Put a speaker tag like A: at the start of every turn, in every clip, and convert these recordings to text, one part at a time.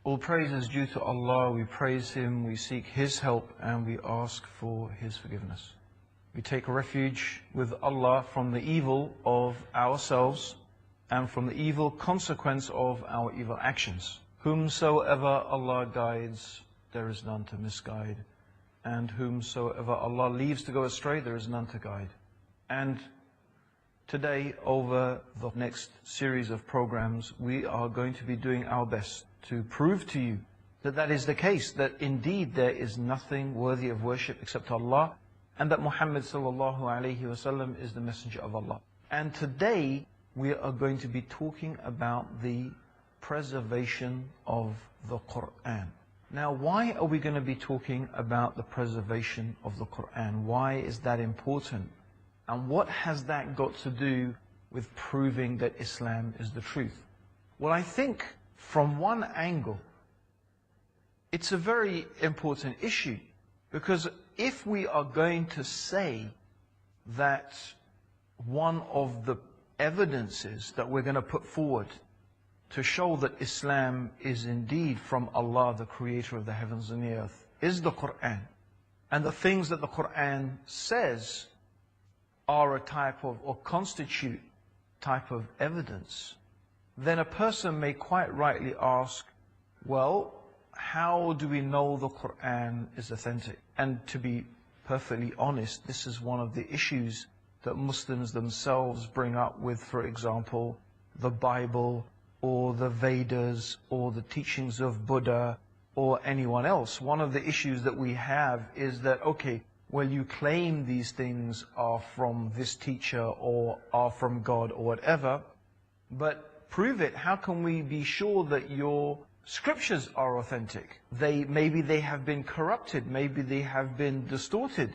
A: All praise is due to Allah. We praise Him, we seek His help, and we ask for His forgiveness. We take refuge with Allah from the evil of ourselves and from the evil consequence of our evil actions. Whomsoever Allah guides, there is none to misguide. And whomsoever Allah leaves to go astray, there is none to guide. And today, over the next series of programs, we are going to be doing our best to prove to you that that is the case, that indeed there is nothing worthy of worship except Allah, and that Muhammad sallallahu alaihi wasallam is the messenger of Allah. And today we are going to be talking about the preservation of the Qur'an. Now, why are we going to be talking about the preservation of the Qur'an? Why is that important? And what has that got to do with proving that Islam is the truth? Well, I think from one angle, it's a very important issue, because if we are going to say that one of the evidences that we're going to put forward to show that Islam is indeed from Allah, the creator of the heavens and the earth, is the Qur'an, and the things that the Qur'an says are a type of, or constitute type of evidence, then a person may quite rightly ask, well, how do we know the Qur'an is authentic? And to be perfectly honest, this is one of the issues that Muslims themselves bring up with, for example, the Bible, or the Vedas, or the teachings of Buddha, or anyone else. One of the issues that we have is that, okay, well, you claim these things are from this teacher, or are from God, or whatever, but prove it. How can we be sure that your scriptures are authentic? Maybe they have been corrupted, maybe they have been distorted,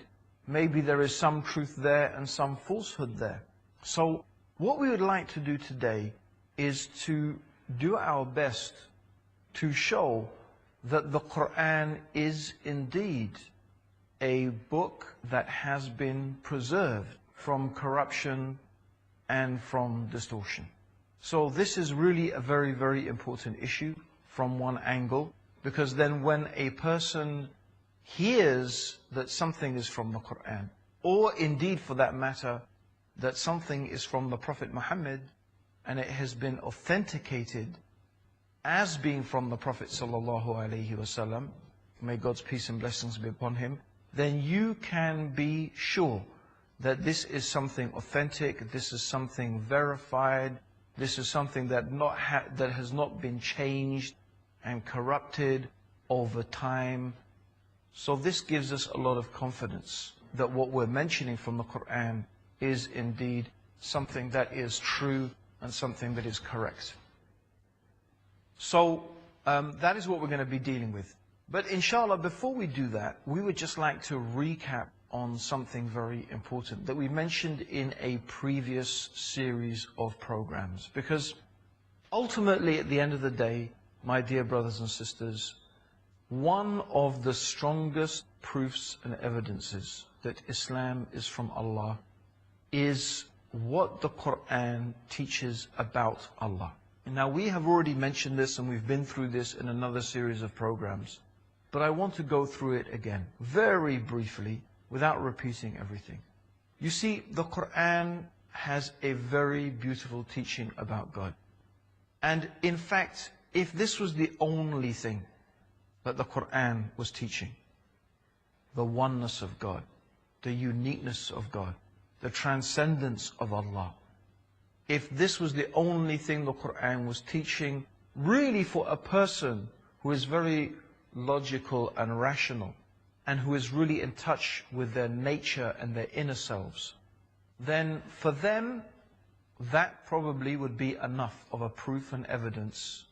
A: maybe there is some truth there and some falsehood there. So what we would like to do today is to do our best to show that the Qur'an is indeed a book that has been preserved from corruption and from distortion. So this is really a very, very important issue from one angle, because then when a person hears that something is from the Qur'an, or indeed for that matter, that something is from the Prophet Muhammad, and it has been authenticated as being from the Prophet sallallahu alaihi wasallam, may God's peace and blessings be upon him, then you can be sure that this is something authentic, this is something verified, this is something that has not been changed and corrupted over time. So this gives us a lot of confidence that what we're mentioning from the Qur'an is indeed something that is true and something that is correct. So that is what we're going to be dealing with. But inshallah, before we do that, we would just like to recap on something very important that we mentioned in a previous series of programs. Because ultimately, at the end of the day, my dear brothers and sisters, one of the strongest proofs and evidences that Islam is from Allah is what the Qur'an teaches about Allah. Now, we have already mentioned this and we've been through this in another series of programs, but I want to go through it again, very briefly, without repeating everything. You see, the Qur'an has a very beautiful teaching about God. And in fact, if this was the only thing that the Qur'an was teaching, the oneness of God, the uniqueness of God, the transcendence of Allah, if this was the only thing the Qur'an was teaching, really for a person who is very logical and rational, and who is really in touch with their nature and their inner selves, then for them, that probably would be enough of a proof and evidence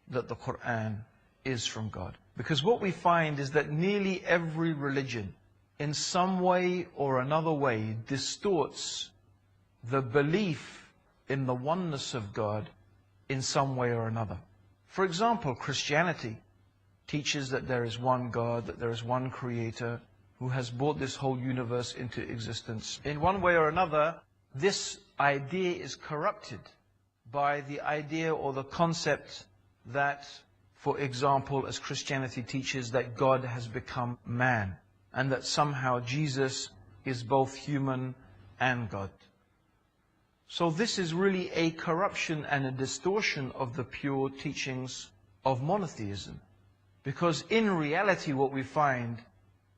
A: that the Qur'an is from God. Because what we find is that nearly every religion, in some way or another way, distorts the belief in the oneness of God in some way or another. For example, Christianity teaches that there is one God, that there is one Creator who has brought this whole universe into existence. In one way or another, this idea is corrupted by the idea or the concept that For example, as Christianity teaches that God has become man and that somehow Jesus is both human and God. So this is really a corruption and a distortion of the pure teachings of monotheism. Because in reality what we find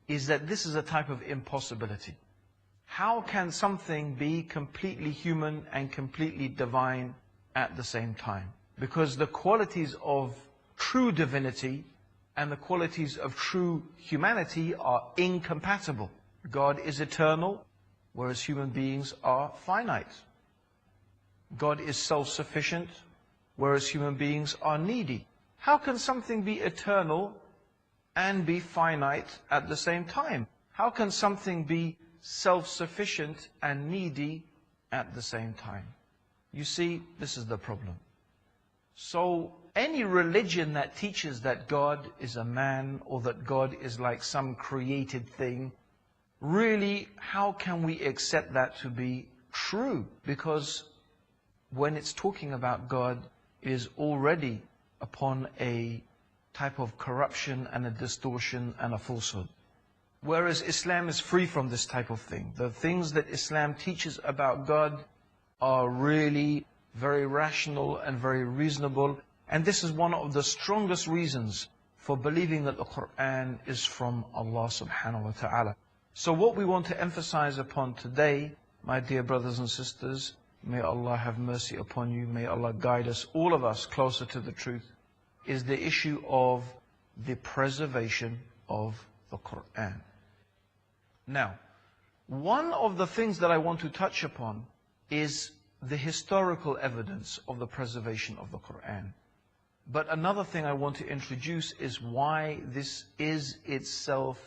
A: is that this is a type of impossibility. How can something be completely human and completely divine at the same time? Because the qualities of true divinity and the qualities of true humanity are incompatible. God is eternal, whereas human beings are finite. God is self-sufficient, whereas human beings are needy. How can something be eternal and be finite at the same time? How can something be self-sufficient and needy at the same time? You see, this is the problem. So any religion that teaches that God is a man or that God is like some created thing, really, how can we accept that to be true? Because when it's talking about God, it is already upon a type of corruption and a distortion and a falsehood. Whereas Islam is free from this type of thing. The things that Islam teaches about God are really very rational and very reasonable. And this is one of the strongest reasons for believing that the Qur'an is from Allah subhanahu wa ta'ala. So what we want to emphasize upon today, my dear brothers and sisters, may Allah have mercy upon you, may Allah guide us, all of us, closer to the truth, is the issue of the preservation of the Qur'an. Now, one of the things that I want to touch upon is the historical evidence of the preservation of the Qur'an. But another thing I want to introduce is why this is itself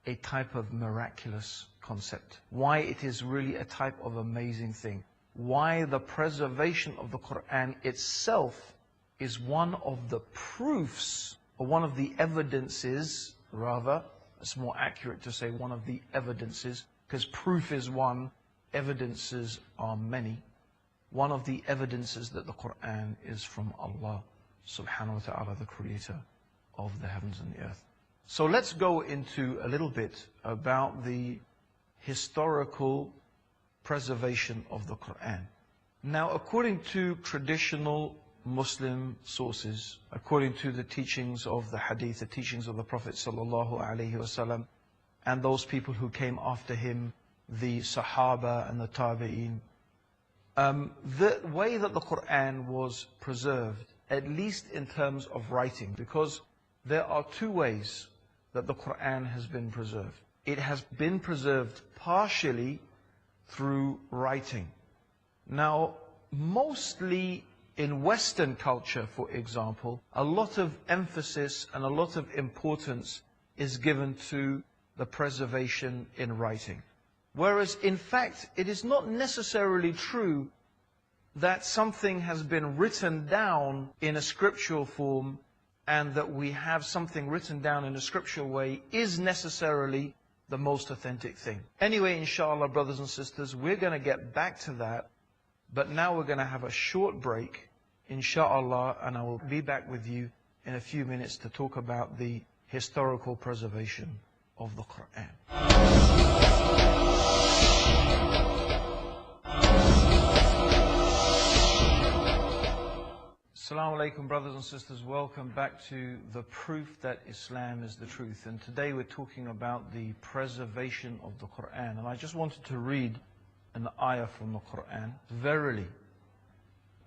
A: a type of miraculous concept. Why it is really a type of amazing thing. Why the preservation of the Qur'an itself is one of the proofs, or one of the evidences, rather, it's more accurate to say one of the evidences, because proof is one, evidences are many. One of the evidences that the Qur'an is from Allah subhanahu wa ta'ala, the creator of the heavens and the earth. So let's go into a little bit about the historical preservation of the Qur'an. Now, according to traditional Muslim sources, according to the teachings of the Hadith, the teachings of the Prophet sallallahu alaihi wasallam, and those people who came after him, the Sahaba and the Tabi'een, the way that the Qur'an was preserved, at least in terms of writing, because there are two ways that the Qur'an has been preserved. It has been preserved partially through writing. Now, mostly in Western culture, for example, a lot of emphasis and a lot of importance is given to the preservation in writing. Whereas, in fact, it is not necessarily true that something has been written down in a scriptural form and that we have something written down in a scriptural way is necessarily the most authentic thing. Anyway, inshallah, brothers and sisters, we're going to get back to that. But now we're going to have a short break, inshallah, and I will be back with you in a few minutes to talk about the historical preservation of the Qur'an. Assalamu alaikum, brothers and sisters. Welcome back to the proof that Islam is the truth. And today we're talking about the preservation of the Qur'an. And I just wanted to read an ayah from the Qur'an. Verily,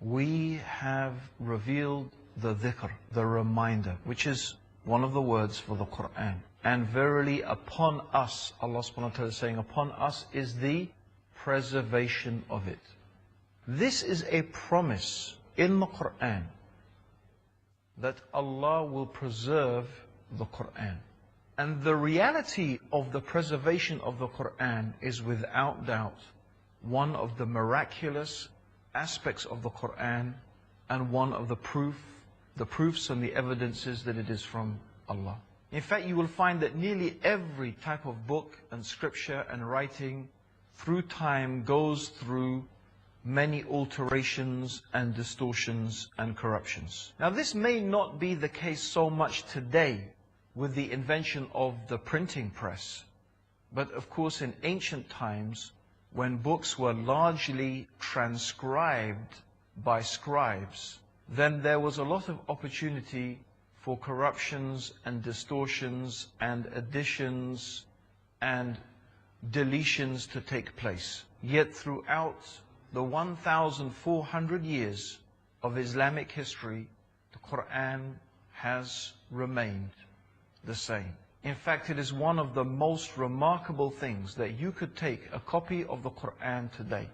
A: we have revealed the dhikr, the reminder, which is one of the words for the Qur'an. And verily upon us, Allah subhanahu wa ta'ala is saying, upon us is the preservation of it. This is a promise in the Qur'an that Allah will preserve the Qur'an. And the reality of the preservation of the Qur'an is without doubt one of the miraculous aspects of the Qur'an and one of the proofs and the evidences that it is from Allah. In fact, you will find that nearly every type of book and scripture and writing through time goes through many alterations and distortions and corruptions. Now this may not be the case so much today with the invention of the printing press, but of course in ancient times when books were largely transcribed by scribes, then there was a lot of opportunity for corruptions and distortions and additions and deletions to take place. Yet throughout the 1,400 years of Islamic history, the Qur'an has remained the same. In fact, it is one of the most remarkable things that you could take a copy of the Qur'an today.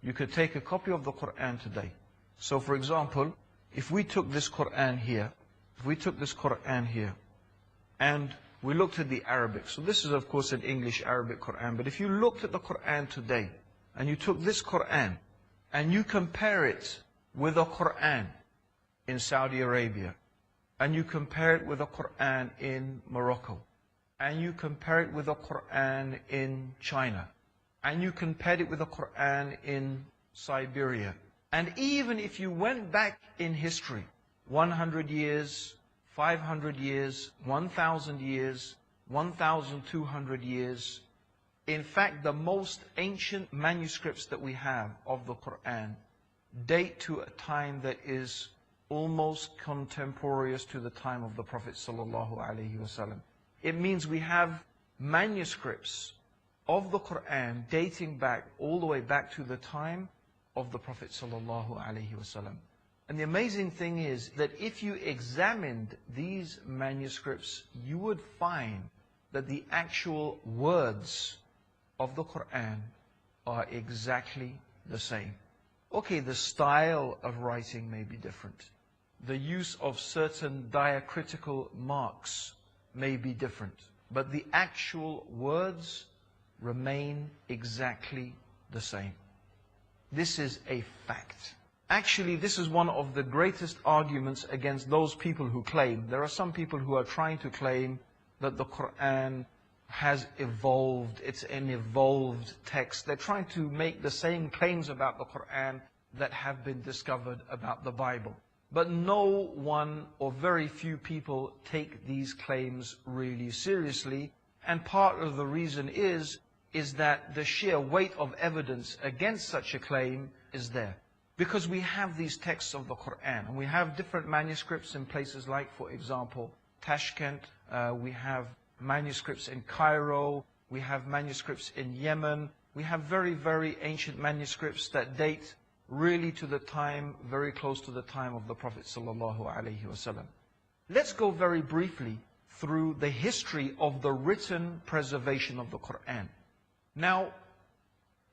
A: You could take a copy of the Qur'an today. So for example, if we took this Qur'an here, and we looked at the Arabic. So this is of course an English Arabic Qur'an, but if you looked at the Qur'an today, and you took this Qur'an, and you compare it with a Qur'an in Saudi Arabia, and you compare it with a Qur'an in Morocco, and you compare it with a Qur'an in China, and you compared it with a Qur'an in Siberia, and even if you went back in history, 100 years, 500 years, 1,000 years, 1,200 years, in fact, the most ancient manuscripts that we have of the Qur'an date to a time that is almost contemporaneous to the time of the Prophet ﷺ. It means we have manuscripts of the Qur'an dating back all the way back to the time of the Prophet ﷺ. And the amazing thing is that if you examined these manuscripts, you would find that the actual words of the Qur'an are exactly the same. Okay, the style of writing may be different. The use of certain diacritical marks may be different. But the actual words remain exactly the same. This is a fact. Actually, this is one of the greatest arguments against those people who claim. There are some people who are trying to claim that the Qur'an has evolved, it's an evolved text. They're trying to make the same claims about the Qur'an that have been discovered about the Bible. But no one or very few people take these claims really seriously. And part of the reason is that the sheer weight of evidence against such a claim is there. Because we have these texts of the Qur'an, and we have different manuscripts in places like, for example, Tashkent, we have manuscripts in Cairo, we have manuscripts in Yemen, we have very, very ancient manuscripts that date really to the time, very close to the time of the Prophet ﷺ. Let's go very briefly through the history of the written preservation of the Qur'an. Now,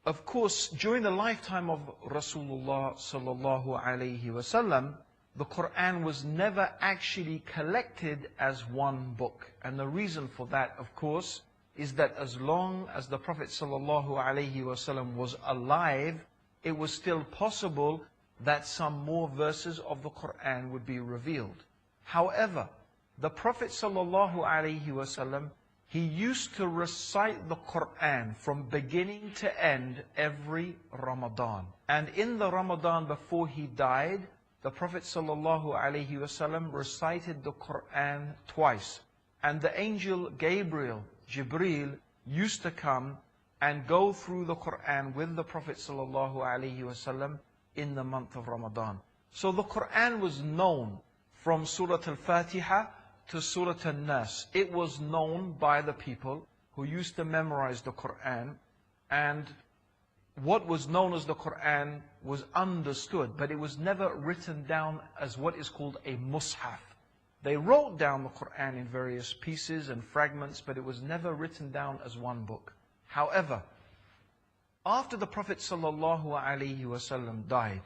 A: of course, during the lifetime of Rasulullah ﷺ, the Qur'an was never actually collected as one book. And the reason for that, of course, is that as long as the Prophet ﷺ was alive, it was still possible that some more verses of the Qur'an would be revealed. However, the Prophet ﷺ, he used to recite the Qur'an from beginning to end every Ramadan. And in the Ramadan before he died, the Prophet ﷺ recited the Qur'an twice. And the angel Gabriel, Jibreel, used to come and go through the Qur'an with the Prophet ﷺ in the month of Ramadan. So the Qur'an was known from Surah Al-Fatiha to Surah Al-Nas. It was known by the people who used to memorize the Qur'an, and what was known as the Qur'an was understood, but it was never written down as what is called a mushaf. They wrote down the Qur'an in various pieces and fragments, but it was never written down as one book. However, after the Prophet ﷺ died,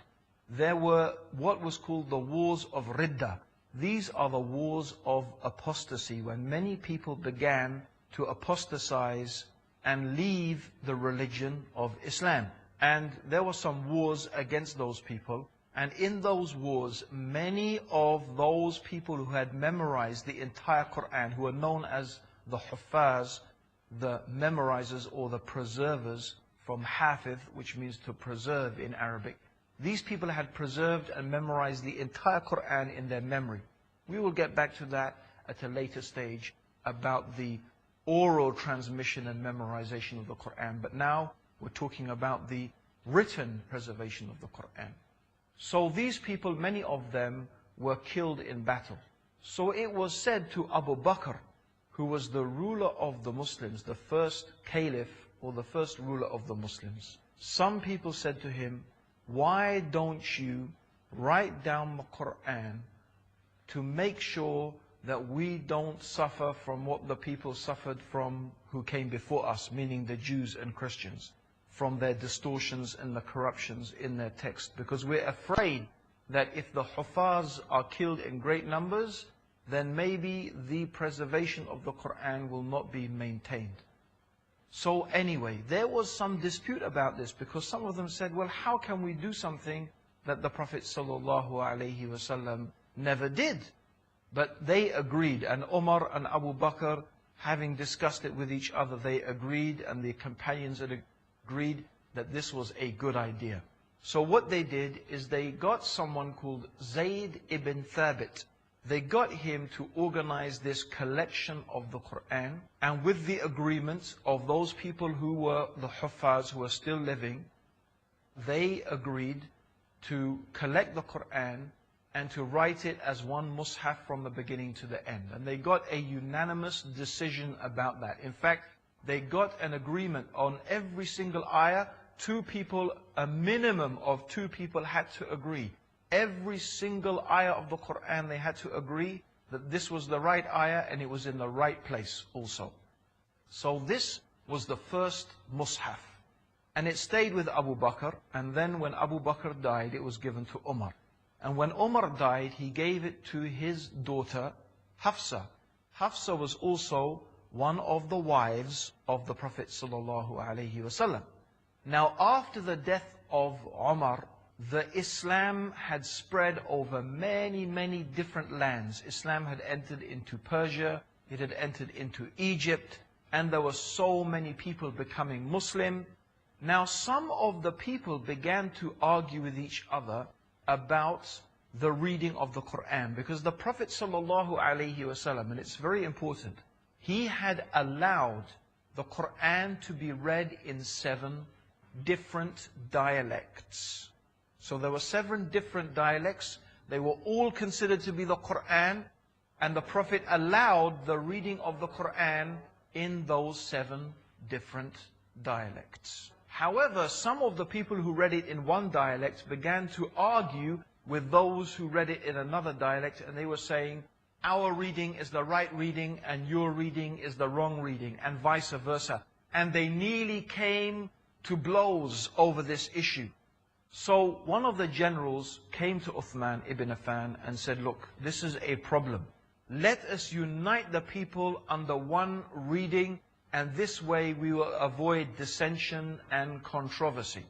A: there were what was called the wars of Ridda. These are the wars of apostasy, when many people began to apostatize and leave the religion of Islam. And there were some wars against those people. And in those wars, many of those people who had memorized the entire Qur'an, who are known as the Huffaz, the memorizers or the preservers from hafiz, which means to preserve in Arabic. These people had preserved and memorized the entire Qur'an in their memory. We will get back to that at a later stage about the oral transmission and memorization of the Qur'an. But now we're talking about the written preservation of the Qur'an. So these people, many of them, were killed in battle. So it was said to Abu Bakr, who was the ruler of the Muslims, the first caliph or the first ruler of the Muslims. Some people said to him, why don't you write down the Qur'an to make sure that we don't suffer from what the people suffered from who came before us, meaning the Jews and Christians, from their distortions and the corruptions in their text. Because we're afraid that if the Hufaz are killed in great numbers, then maybe the preservation of the Qur'an will not be maintained. So anyway, there was some dispute about this, because some of them said, well, how can we do something that the Prophet ﷺ never did? But they agreed, and Umar and Abu Bakr, having discussed it with each other, they agreed, and the companions had agreed that this was a good idea. So what they did is they got someone called Zayd ibn Thabit. They got him to organize this collection of the Qur'an, and with the agreement of those people who were the Huffaz, who were still living, they agreed to collect the Qur'an and to write it as one mushaf from the beginning to the end. And they got a unanimous decision about that. In fact, they got an agreement on every single ayah. Two people, a minimum of two people had to agree. Every single ayah of the Qur'an, they had to agree that this was the right ayah and it was in the right place also. So this was the first mushaf. And it stayed with Abu Bakr, and then when Abu Bakr died, it was given to Umar. And when Umar died, he gave it to his daughter, Hafsa. Hafsa was also one of the wives of the Prophet ﷺ. Now, after the death of Umar, the Islam had spread over many, many different lands. Islam had entered into Persia, it had entered into Egypt, and there were so many people becoming Muslim. Now, some of the people began to argue with each other about the reading of the Qur'an, because the Prophet ﷺ, and it's very important, he had allowed the Qur'an to be read in 7 different dialects. So there were 7 different dialects. They were all considered to be the Qur'an, and the Prophet allowed the reading of the Qur'an in those 7 different dialects. However, some of the people who read it in one dialect began to argue with those who read it in another dialect, and they were saying, our reading is the right reading and your reading is the wrong reading, and vice versa. And they nearly came to blows over this issue. So one of the generals came to Uthman ibn Affan and said, look, this is a problem. Let us unite the people under one reading, and this way we will avoid dissension and controversy.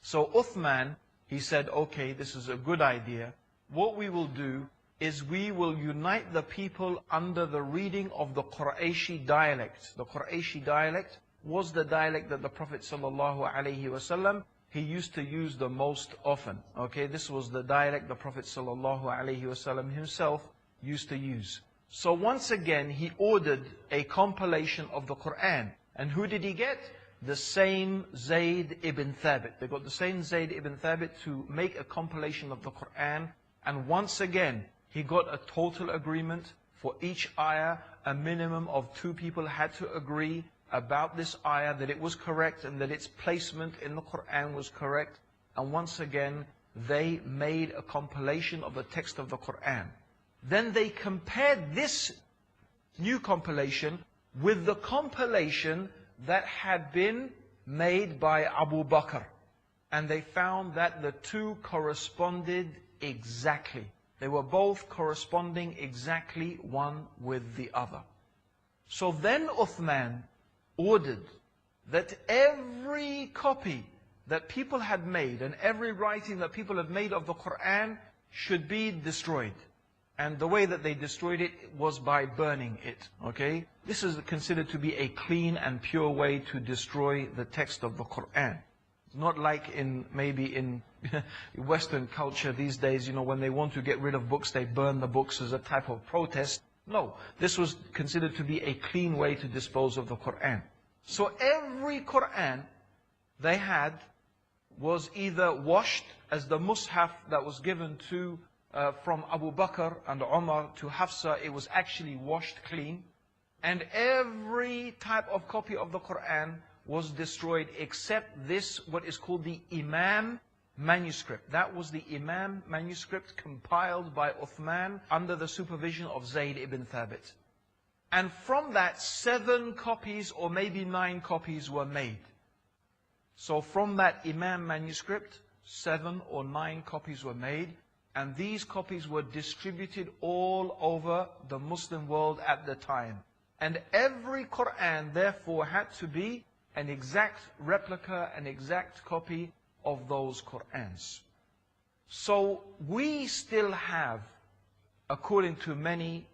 A: So Uthman, he said, okay, this is a good idea. What we will do is we will unite the people under the reading of the Qurayshi dialect. The Qurayshi dialect was the dialect that the Prophet ﷺ, he used to use the most often. Okay, this was the dialect the Prophet ﷺ himself used to use. So once again, he ordered a compilation of the Qur'an. And who did he get? The same Zayd ibn Thabit. They got the same Zayd ibn Thabit to make a compilation of the Qur'an. And once again, he got a total agreement for each ayah. A minimum of 2 people had to agree about this ayah, that it was correct and that its placement in the Qur'an was correct. And once again, they made a compilation of the text of the Qur'an. Then they compared this new compilation with the compilation that had been made by Abu Bakr. And they found that the 2 corresponded exactly. They were both corresponding exactly one with the other. So then Uthman ordered that every copy that people had made and every writing that people had made of the Qur'an should be destroyed. And the way that they destroyed it was by burning it, okay? This is considered to be a clean and pure way to destroy the text of the Qur'an. It's not like maybe in Western culture these days, when they want to get rid of books, they burn the books as a type of protest. No, this was considered to be a clean way to dispose of the Qur'an. So every Qur'an they had was either washed, as the mushaf that was given to from Abu Bakr and Umar to Hafsa, it was actually washed clean. And every type of copy of the Qur'an was destroyed except this, what is called the Imam manuscript. That was the Imam manuscript compiled by Uthman under the supervision of Zayd ibn Thabit. And from that, 7 copies or maybe 9 copies were made. So from that Imam manuscript, 7 or 9 copies were made. And these copies were distributed all over the Muslim world at the time. And every Qur'an therefore had to be an exact replica, an exact copy of those Qur'ans. So we still have, according to many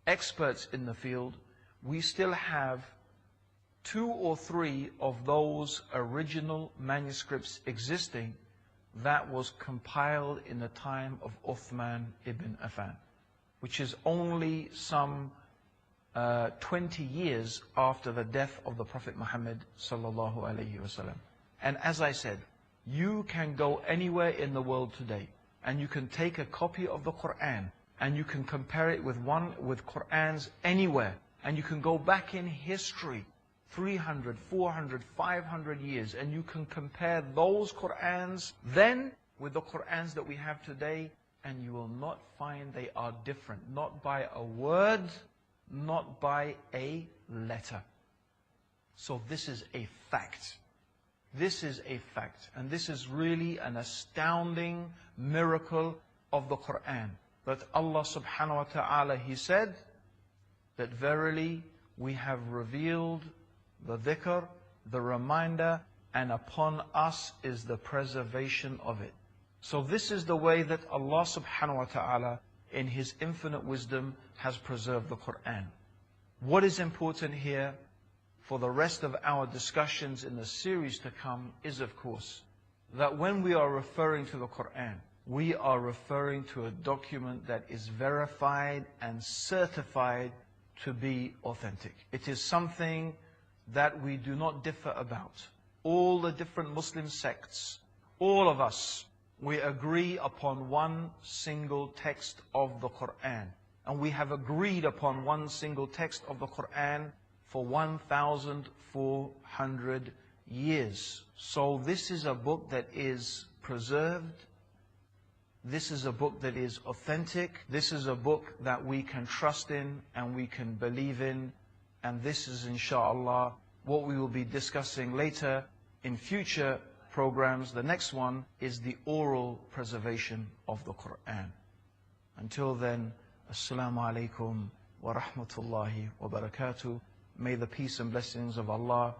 A: experts in the field, we still have 2 or 3 of those original manuscripts existing that was compiled in the time of Uthman ibn Affan, which is only some 20 years after the death of the Prophet Muhammad sallallahu alaihi wasallam. And as I said, you can go anywhere in the world today and you can take a copy of the Qur'an and you can compare it with Qur'ans anywhere, and you can go back in history 300, 400, 500 years, and you can compare those Qur'ans then with the Qur'ans that we have today, and you will not find they are different, not by a word, not by a letter. So this is a fact. This is a fact, and this is really an astounding miracle of the Qur'an, that Allah subhanahu wa ta'ala, He said that verily we have revealed the dhikr, the reminder, and upon us is the preservation of it. So this is the way that Allah subhanahu wa ta'ala in His infinite wisdom has preserved the Qur'an. What is important here for the rest of our discussions in the series to come is, of course, that when we are referring to the Qur'an, we are referring to a document that is verified and certified to be authentic. It is something that we do not differ about. All the different Muslim sects, all of us, we agree upon one single text of the Qur'an. And we have agreed upon one single text of the Qur'an for 1,400 years. So this is a book that is preserved. This is a book that is authentic. This is a book that we can trust in and we can believe in. And this is, inshallah, what we will be discussing later in future programs. The next one is the oral preservation of the Qur'an. Until then, Assalamu alaikum wa rahmatullahi wa barakatuh. May the peace and blessings of Allah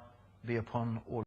A: be upon all.